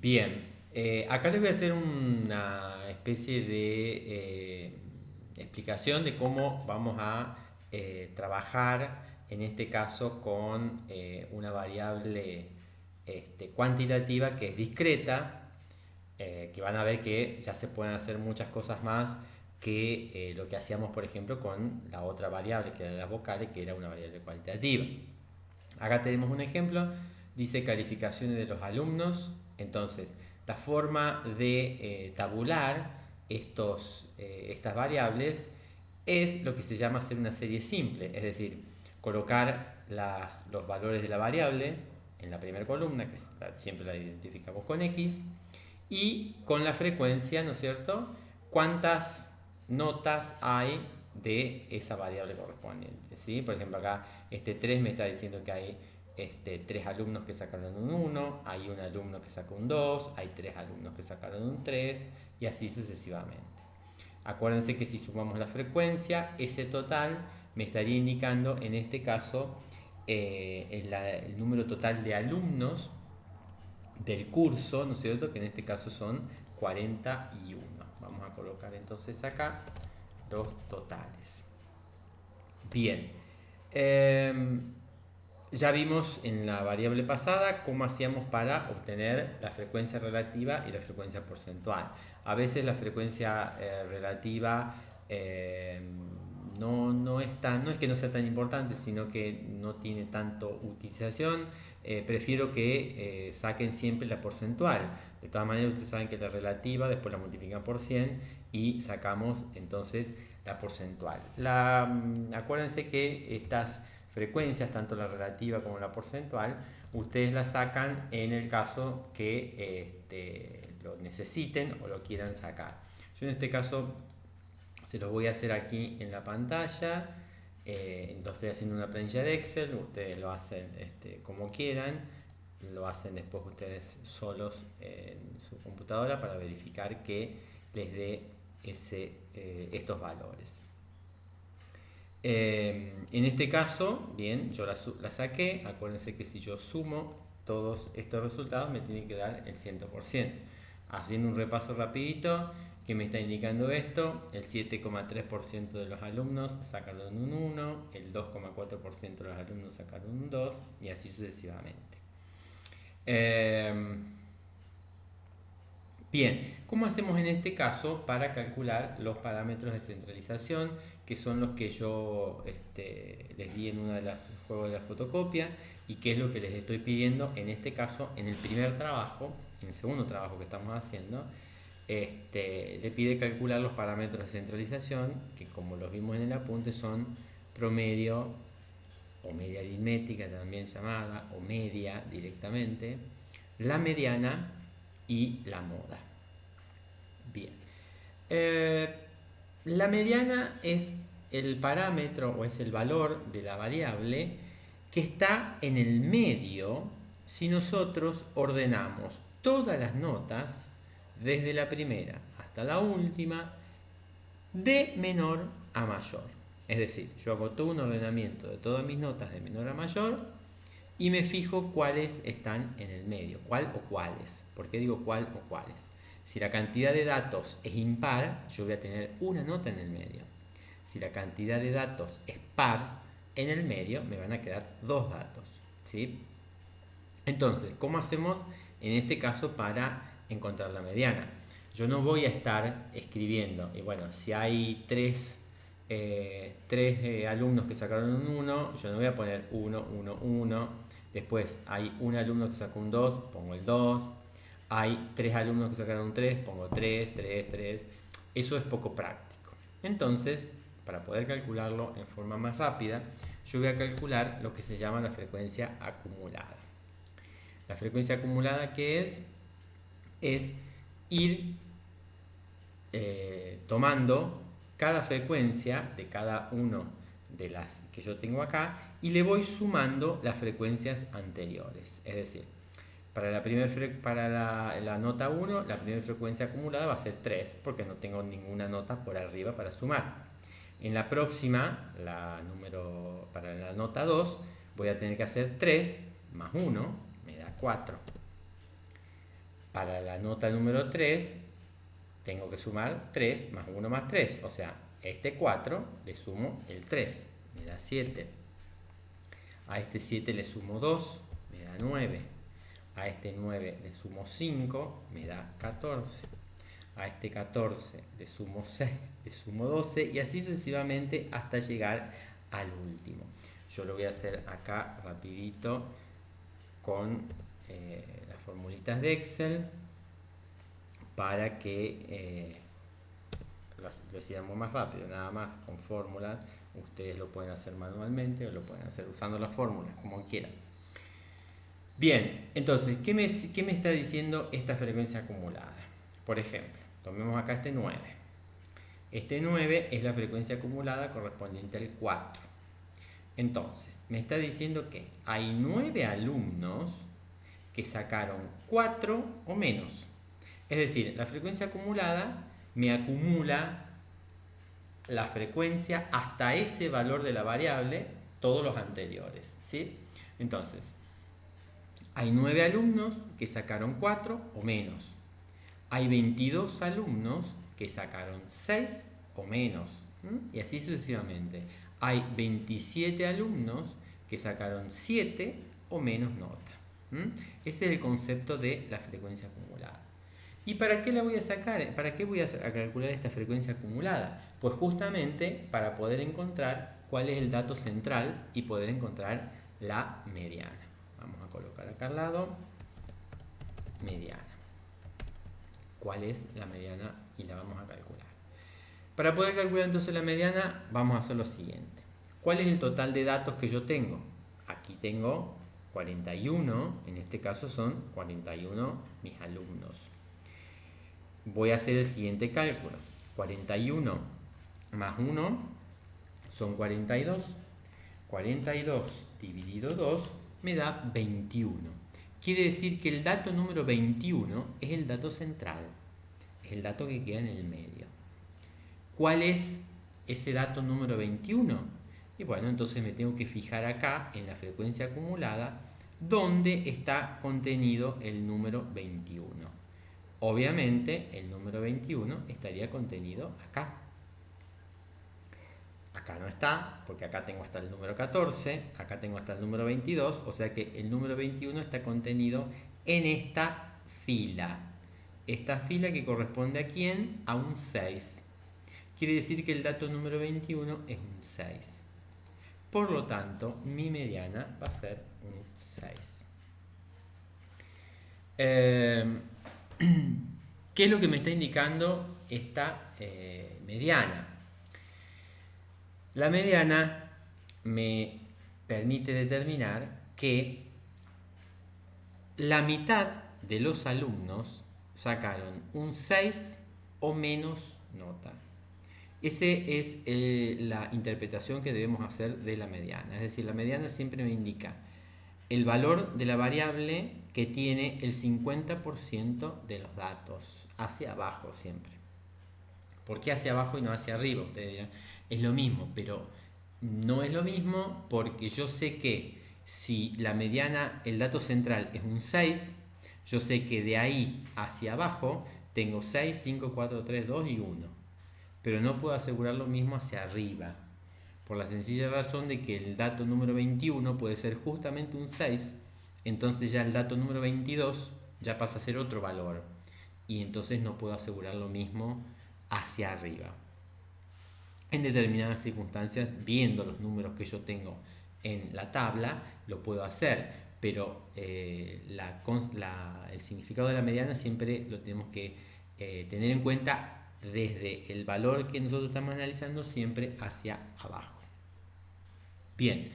Bien, acá les voy a hacer una especie de explicación de cómo vamos a trabajar, en este caso, con una variable cuantitativa que es discreta, que van a ver que ya se pueden hacer muchas cosas más que lo que hacíamos, por ejemplo, con la otra variable, que era las vocales, que era una variable cualitativa. Acá tenemos un ejemplo, dice calificaciones de los alumnos. Entonces, la forma de tabular estas variables es lo que se llama hacer una serie simple, es decir, colocar los valores de la variable en la primera columna, que siempre la identificamos con X, y con la frecuencia, ¿no es cierto?, cuántas notas hay de esa variable correspondiente, ¿sí? Por ejemplo, acá este 3 me está diciendo que hay 3 alumnos que sacaron un 1, hay un alumno que sacó un 2, hay 3 alumnos que sacaron un 3 y así sucesivamente. Acuérdense que si sumamos la frecuencia, ese total me estaría indicando en este caso el número total de alumnos del curso, ¿no es cierto? Que en este caso son 41. Vamos a colocar entonces acá los totales. Bien, ya vimos en la variable pasada cómo hacíamos para obtener la frecuencia relativa y la frecuencia porcentual. A veces la frecuencia relativa no es que no sea tan importante, sino que no tiene tanto utilización. Prefiero que saquen siempre la porcentual. De todas maneras, ustedes saben que la relativa después la multiplican por 100 y sacamos entonces la porcentual. Acuérdense que estas frecuencias, tanto la relativa como la porcentual, ustedes las sacan en el caso que lo necesiten o lo quieran sacar. Yo en este caso se los voy a hacer aquí en la pantalla. Entonces estoy haciendo una planilla de Excel, ustedes lo hacen como quieran, lo hacen después ustedes solos en su computadora para verificar que les dé estos valores. En este caso, bien, yo la saqué. Acuérdense que si yo sumo todos estos resultados me tiene que dar el 100%. Haciendo un repaso rapidito, que me está indicando esto: el 7,3% de los alumnos sacaron un 1, el 2,4% de los alumnos sacaron un 2 y así sucesivamente. Bien, ¿cómo hacemos en este caso para calcular los parámetros de centralización, que son los que yo les di en uno de los juegos de la fotocopia y que es lo que les estoy pidiendo en este caso en el primer trabajo, en el segundo trabajo que estamos haciendo? Le pide calcular los parámetros de centralización, que como los vimos en el apunte son promedio o media aritmética también llamada, o media directamente, la mediana y la moda. Bien. La mediana es el parámetro o es el valor de la variable que está en el medio si nosotros ordenamos todas las notas desde la primera hasta la última de menor a mayor. Es decir, yo hago todo un ordenamiento de todas mis notas de menor a mayor y me fijo cuáles están en el medio, cuál o cuáles. ¿Por qué digo cuál o cuáles? Si la cantidad de datos es impar, yo voy a tener una nota en el medio. Si la cantidad de datos es par, en el medio me van a quedar dos datos, ¿sí? Entonces, ¿cómo hacemos en este caso para encontrar la mediana? Yo no voy a estar escribiendo, y bueno, si hay tres alumnos que sacaron un 1, yo no voy a poner 1, 1, 1. Después hay un alumno que sacó un 2, pongo el 2. Hay 3 alumnos que sacaron un 3, pongo 3, 3, 3. Eso es poco práctico. Entonces, para poder calcularlo en forma más rápida, yo voy a calcular lo que se llama la frecuencia acumulada. La frecuencia acumulada, ¿qué es? Es ir tomando cada frecuencia de cada uno de las que yo tengo acá y le voy sumando las frecuencias anteriores. Es decir, para la nota 1, la primera frecuencia acumulada va a ser 3, porque no tengo ninguna nota por arriba para sumar. En la próxima, para la nota 2, voy a tener que hacer 3 más 1, me da 4. Para la nota número 3, tengo que sumar 3 más 1 más 3. O sea, este 4 le sumo el 3, me da 7. A este 7 le sumo 2, me da 9. A este 9 le sumo 5, me da 14. A este 14 le sumo 6, le sumo 12 y así sucesivamente hasta llegar al último. Yo lo voy a hacer acá rapidito con las formulitas de Excel para que lo hiciéramos más rápido, nada más con fórmulas. Ustedes lo pueden hacer manualmente o lo pueden hacer usando las fórmulas, como quieran. Bien, entonces, ¿qué me está diciendo esta frecuencia acumulada? Por ejemplo, tomemos acá este 9. Este 9 es la frecuencia acumulada correspondiente al 4. Entonces, me está diciendo que hay 9 alumnos que sacaron 4 o menos. Es decir, la frecuencia acumulada me acumula la frecuencia hasta ese valor de la variable, todos los anteriores, ¿sí? Entonces, hay 9 alumnos que sacaron 4 o menos. Hay 22 alumnos que sacaron 6 o menos. Y así sucesivamente. Hay 27 alumnos que sacaron 7 o menos nota. Ese es el concepto de la frecuencia acumulada. ¿Y para qué la voy a sacar? ¿Para qué voy a calcular esta frecuencia acumulada? Pues justamente para poder encontrar cuál es el dato central y poder encontrar la mediana. Vamos a colocar acá al lado mediana. ¿Cuál es la mediana? Y la vamos a calcular. Para poder calcular entonces la mediana, vamos a hacer lo siguiente. ¿Cuál es el total de datos que yo tengo? Aquí tengo 41, en este caso son 41 mis alumnos. Voy a hacer el siguiente cálculo. 41 más 1 son 42. 42 dividido 2 me da 21. Quiere decir que el dato número 21 es el dato central, es el dato que queda en el medio. ¿Cuál es ese dato número 21? Y bueno, entonces me tengo que fijar acá en la frecuencia acumulada donde está contenido el número 21. Obviamente el número 21 estaría contenido acá. Acá no está, porque acá tengo hasta el número 14, acá tengo hasta el número 22, o sea que el número 21 está contenido en esta fila. Esta fila que corresponde ¿a quién? A un 6. Quiere decir que el dato número 21 es un 6. Por lo tanto, mi mediana va a ser un 6. ¿Qué es lo que me está indicando esta mediana? La mediana me permite determinar que la mitad de los alumnos sacaron un 6 o menos nota. Esa es la interpretación que debemos hacer de la mediana. Es decir, la mediana siempre me indica el valor de la variable que tiene el 50% de los datos, hacia abajo siempre. ¿Por qué hacia abajo y no hacia arriba? Ustedes dirán, es lo mismo, pero no es lo mismo porque yo sé que si la mediana, el dato central es un 6, yo sé que de ahí hacia abajo tengo 6, 5, 4, 3, 2 y 1. Pero no puedo asegurar lo mismo hacia arriba, por la sencilla razón de que el dato número 21 puede ser justamente un 6, entonces ya el dato número 22 ya pasa a ser otro valor, y entonces no puedo asegurar lo mismo hacia arriba. En determinadas circunstancias, viendo los números que yo tengo en la tabla, lo puedo hacer, pero el significado de la mediana siempre lo tenemos que tener en cuenta desde el valor que nosotros estamos analizando siempre hacia abajo. Bien,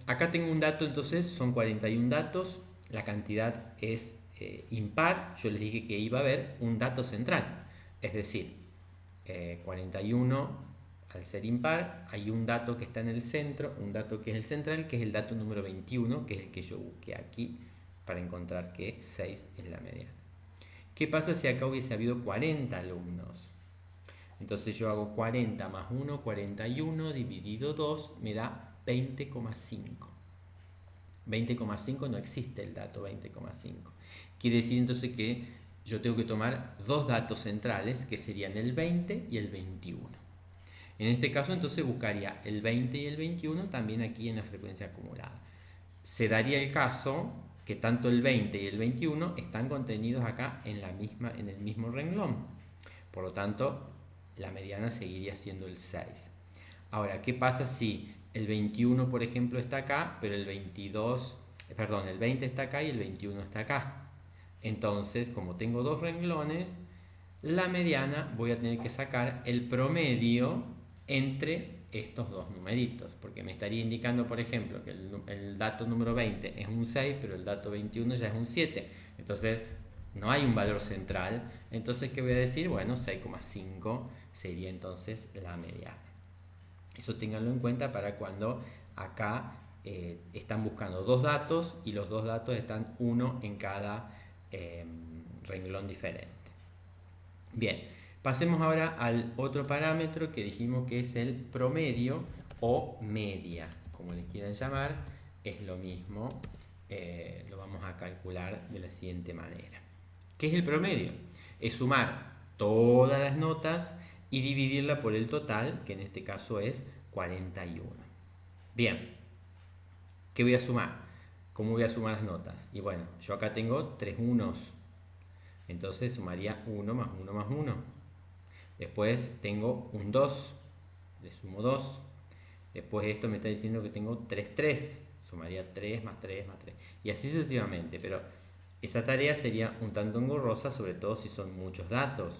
acá tengo un dato, entonces son 41 datos, la cantidad es impar. Yo les dije que iba a haber un dato central, es decir, 41 al ser impar hay un dato que está en el centro, un dato que es el central, que es el dato número 21, que es el que yo busqué aquí para encontrar que 6 es la mediana. ¿Qué pasa si acá hubiese habido 40 alumnos? Entonces yo hago 40 más 1, 41 dividido 2 me da 20,5. 20,5 no existe el dato 20,5. Quiere decir entonces que yo tengo que tomar dos datos centrales que serían el 20 y el 21. En este caso entonces buscaría el 20 y el 21 también aquí en la frecuencia acumulada. Se daría el caso que tanto el 20 y el 21 están contenidos acá en el mismo renglón. Por lo tanto, la mediana seguiría siendo el 6. Ahora, ¿qué pasa si el 21, por ejemplo, está acá, pero el 20 está acá y el 21 está acá? Entonces, como tengo dos renglones, la mediana voy a tener que sacar el promedio entre estos dos numeritos, porque me estaría indicando, por ejemplo, que el dato número 20 es un 6, pero el dato 21 ya es un 7. Entonces, no hay un valor central. Entonces, ¿qué voy a decir? Bueno, 6,5 sería entonces la mediana. Eso ténganlo en cuenta para cuando acá están buscando dos datos y los dos datos están uno en cada renglón diferente. Bien, pasemos ahora al otro parámetro que dijimos que es el promedio o media, como le quieran llamar, es lo mismo, lo vamos a calcular de la siguiente manera. ¿Qué es el promedio? Es sumar todas las notas y dividirla por el total, que en este caso es 41. Bien, ¿qué voy a sumar? ¿Cómo voy a sumar las notas? Y bueno, yo acá tengo 3 unos, entonces sumaría 1 más 1 más 1. Después tengo un 2, le sumo 2. Después esto me está diciendo que tengo 3 3, sumaría 3 más 3 más 3. Y así sucesivamente, pero esa tarea sería un tanto engorrosa, sobre todo si son muchos datos.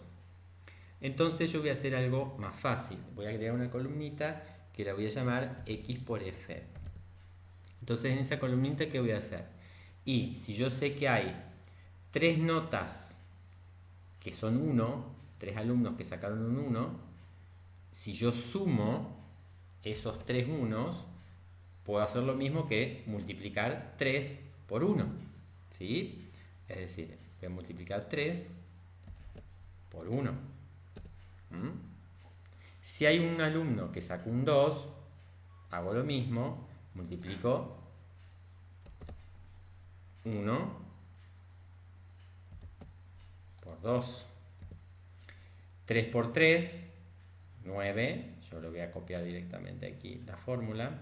Entonces yo voy a hacer algo más fácil. Voy a crear una columnita que la voy a llamar X por F. Entonces en esa columnita, ¿qué voy a hacer? Y si yo sé que hay 3 notas que son 1, 3 alumnos que sacaron un 1, si yo sumo esos 3 unos, puedo hacer lo mismo que multiplicar 3 por 1. ¿Sí? Es decir, voy a multiplicar 3 por 1. Si hay un alumno que sacó un 2, hago lo mismo, multiplico 1 por 2. 3 por 3, 9. Yo lo voy a copiar directamente aquí la fórmula.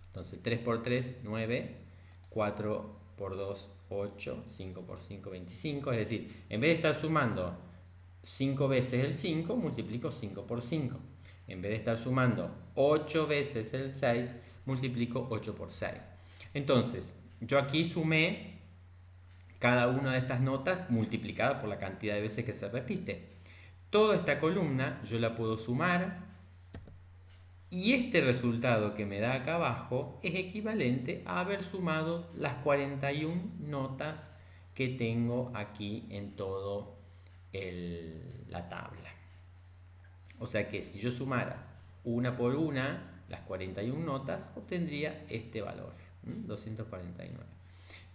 Entonces 3 por 3, 9. 4 por 2, 8. 5 por 5, 25. Es decir, en vez de estar sumando 5 veces el 5, multiplico 5 por 5. En vez de estar sumando 8 veces el 6, multiplico 8 por 6. Entonces, yo aquí sumé cada una de estas notas multiplicada por la cantidad de veces que se repite. Toda esta columna yo la puedo sumar y este resultado que me da acá abajo es equivalente a haber sumado las 41 notas que tengo aquí en todo la tabla. O sea que si yo sumara una por una las 41 notas, obtendría este valor, 249.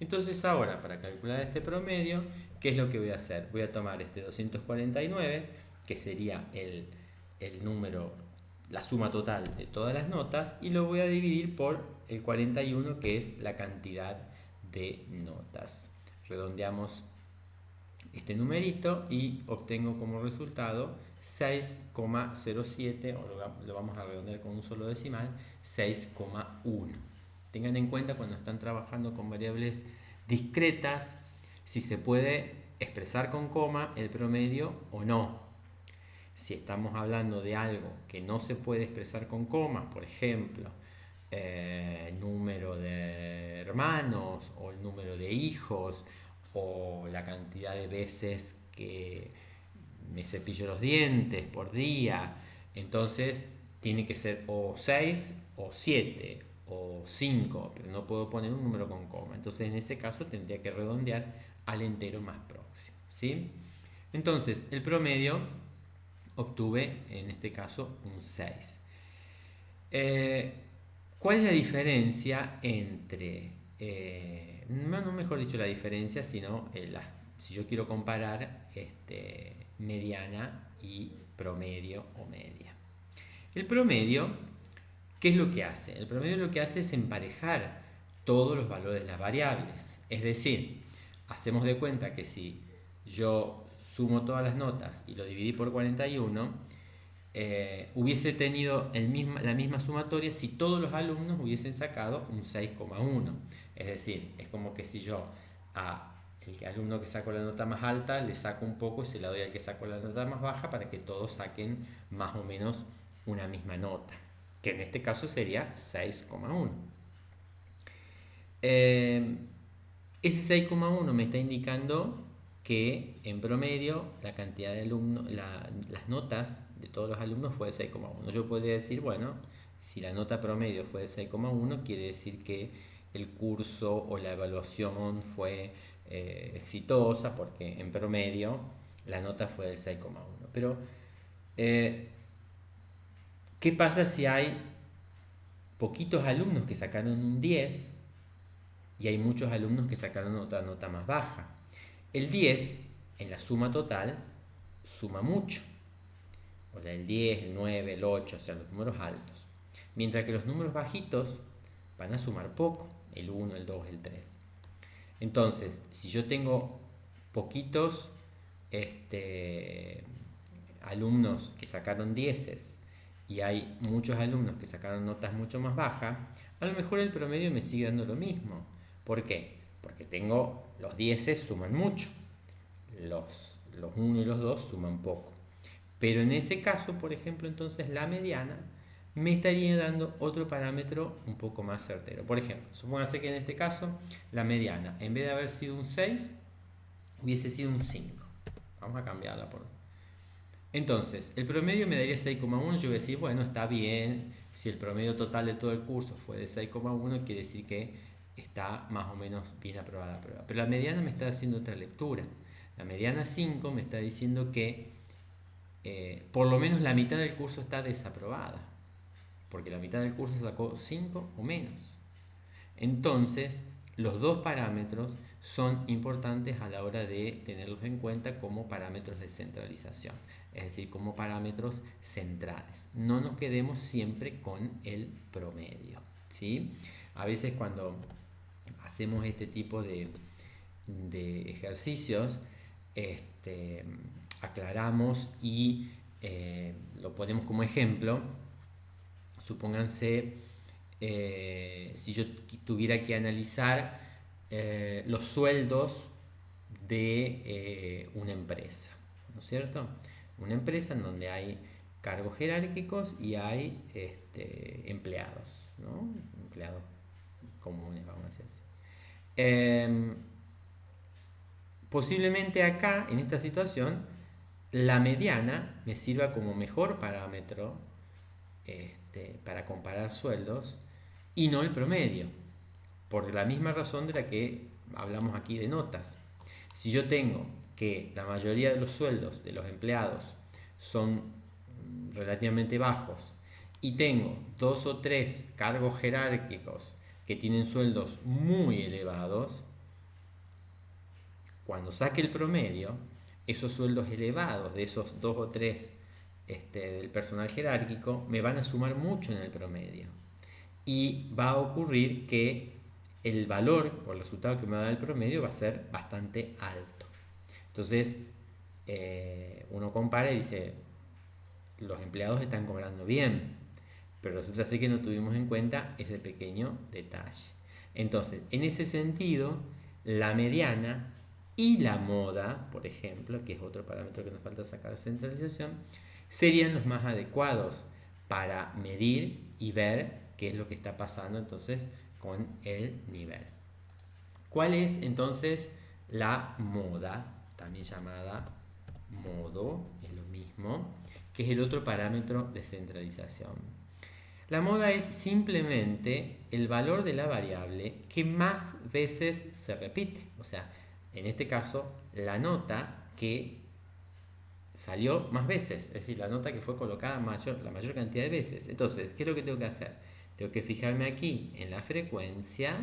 Entonces ahora, para calcular este promedio, ¿qué es lo que voy a hacer? Voy a tomar este 249, que sería el número, la suma total de todas las notas, y lo voy a dividir por el 41, que es la cantidad de notas. Redondeamos este numerito y obtengo como resultado 6,07, o lo vamos a redondear con un solo decimal, 6,1. Tengan en cuenta cuando están trabajando con variables discretas si se puede expresar con coma el promedio o no. Si estamos hablando de algo que no se puede expresar con coma, por ejemplo, el número de hermanos o el número de hijos o la cantidad de veces que me cepillo los dientes por día, entonces tiene que ser o 6 o 7 o 5, pero no puedo poner un número con coma. Entonces en ese caso tendría que redondear al entero más próximo, ¿sí? Entonces el promedio obtuve en este caso un 6. ¿Cuál es la diferencia entre, no mejor dicho la diferencia, sino si yo quiero comparar mediana y promedio o media? El promedio, ¿qué es lo que hace? El promedio lo que hace es emparejar todos los valores de las variables. Es decir, hacemos de cuenta que si yo sumo todas las notas y lo dividí por 41, hubiese tenido la misma sumatoria si todos los alumnos hubiesen sacado un 6,1. Es decir, es como que si yo a el alumno que sacó la nota más alta le saco un poco y se la doy al que sacó la nota más baja para que todos saquen más o menos una misma nota, que en este caso sería 6,1. Ese 6,1 me está indicando que en promedio la cantidad de alumnos, las notas de todos los alumnos fue de 6,1. Yo podría decir, bueno, si la nota promedio fue de 6,1, quiere decir que el curso o la evaluación fue exitosa, porque en promedio la nota fue del 6,1. Pero, ¿qué pasa si hay poquitos alumnos que sacaron un 10 y hay muchos alumnos que sacaron otra nota más baja? El 10 en la suma total suma mucho, o sea, el 10, el 9, el 8, o sea, los números altos, mientras que los números bajitos van a sumar poco, el 1, el 2, el 3. Entonces, si yo tengo poquitos alumnos que sacaron 10 y hay muchos alumnos que sacaron notas mucho más bajas, a lo mejor el promedio me sigue dando lo mismo. ¿Por qué? Porque tengo los 10 suman mucho, los 1 y los 2 suman poco. Pero en ese caso, por ejemplo, entonces la mediana me estaría dando otro parámetro un poco más certero. Por ejemplo, supóngase que en este caso la mediana, en vez de haber sido un 6, hubiese sido un 5. Vamos a cambiarla por... Entonces, el promedio me daría 6,1. Yo voy a decir, bueno, está bien. Si el promedio total de todo el curso fue de 6,1, quiere decir que está más o menos bien aprobada la prueba. Pero la mediana me está haciendo otra lectura. La mediana 5 me está diciendo que por lo menos la mitad del curso está desaprobada, porque la mitad del curso sacó 5 o menos. Entonces, los dos parámetros son importantes a la hora de tenerlos en cuenta como parámetros de centralización, es decir, como parámetros centrales. No nos quedemos siempre con el promedio, ¿sí? A veces cuando hacemos este tipo de ejercicios, aclaramos y lo ponemos como ejemplo. Supónganse, si yo tuviera que analizar los sueldos de una empresa, ¿no es cierto? Una empresa en donde hay cargos jerárquicos y hay empleados, ¿no? Empleados comunes, vamos a decir así. Posiblemente acá, en esta situación, la mediana me sirva como mejor parámetro para comparar sueldos y no el promedio, por la misma razón de la que hablamos aquí de notas. Si yo tengo que la mayoría de los sueldos de los empleados son relativamente bajos y tengo 2 o 3 cargos jerárquicos que tienen sueldos muy elevados, cuando saque el promedio, esos sueldos elevados de esos 2 o 3 del personal jerárquico me van a sumar mucho en el promedio. Y va a ocurrir que el valor o el resultado que me va a dar el promedio va a ser bastante alto. Entonces, uno compara y dice, los empleados están cobrando bien, pero resulta ser que no tuvimos en cuenta ese pequeño detalle. Entonces, en ese sentido, la mediana y la moda, por ejemplo, que es otro parámetro que nos falta sacar de centralización, serían los más adecuados para medir y ver qué es lo que está pasando entonces con el nivel. ¿Cuál es entonces la moda? También llamada modo, es lo mismo, que es el otro parámetro de centralización. La moda es simplemente el valor de la variable que más veces se repite. O sea, en este caso, la nota que salió más veces, es decir, la nota que fue colocada la mayor cantidad de veces. Entonces, ¿qué es lo que tengo que hacer? Tengo que fijarme aquí en la frecuencia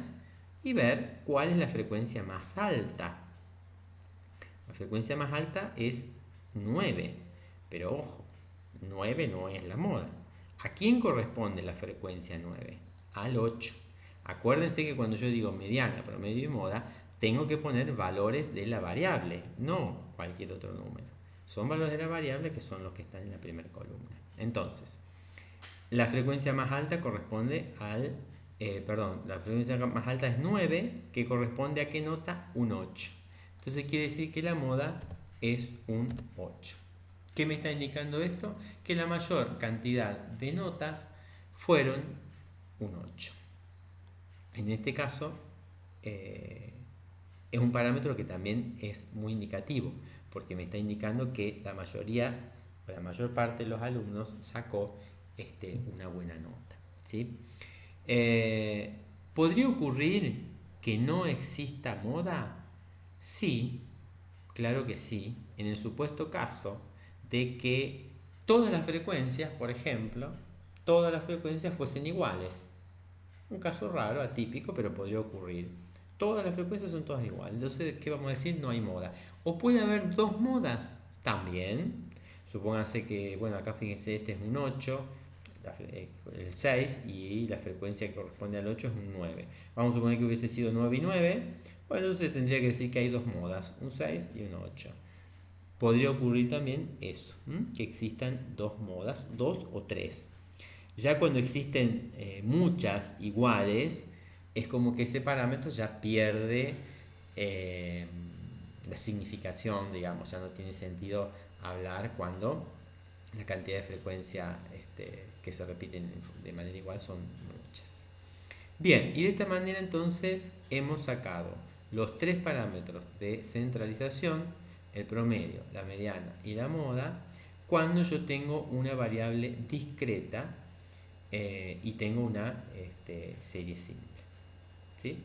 y ver cuál es la frecuencia más alta. La frecuencia más alta es 9, pero ojo, 9 no es la moda. ¿A quién corresponde la frecuencia 9? Al 8. Acuérdense que cuando yo digo mediana, promedio y moda, tengo que poner valores de la variable, no cualquier otro número. Son valores de la variable que son los que están en la primera columna. Entonces, la frecuencia más alta corresponde la frecuencia más alta es 9, que corresponde a qué nota? Un 8. Entonces quiere decir que la moda es un 8. ¿Qué me está indicando esto? Que la mayor cantidad de notas fueron un 8. En este caso, es un parámetro que también es muy indicativo, porque me está indicando que la mayor parte de los alumnos sacó una buena nota, ¿sí? ¿Podría ocurrir que no exista moda? Sí, claro que sí, en el supuesto caso de que todas las frecuencias, por ejemplo, todas las frecuencias fuesen iguales. Un caso raro, atípico, pero podría ocurrir. Todas las frecuencias son todas iguales. Entonces, ¿qué vamos a decir? No hay moda. O puede haber dos modas también. Supónganse que, bueno, acá fíjense, este es un 8, el 6, y la frecuencia que corresponde al 8 es un 9. Vamos a suponer que hubiese sido 9 y 9. Bueno, entonces tendría que decir que hay dos modas, un 6 y un 8. Podría ocurrir también eso, que existan dos modas, dos o tres. Ya cuando existen muchas iguales, es como que ese parámetro ya pierde la significación, digamos, ya no tiene sentido hablar cuando la cantidad de frecuencia que se repiten de manera igual son muchas. Bien, y de esta manera entonces hemos sacado los tres parámetros de centralización, el promedio, la mediana y la moda, cuando yo tengo una variable discreta y tengo una serie simple, ¿sí?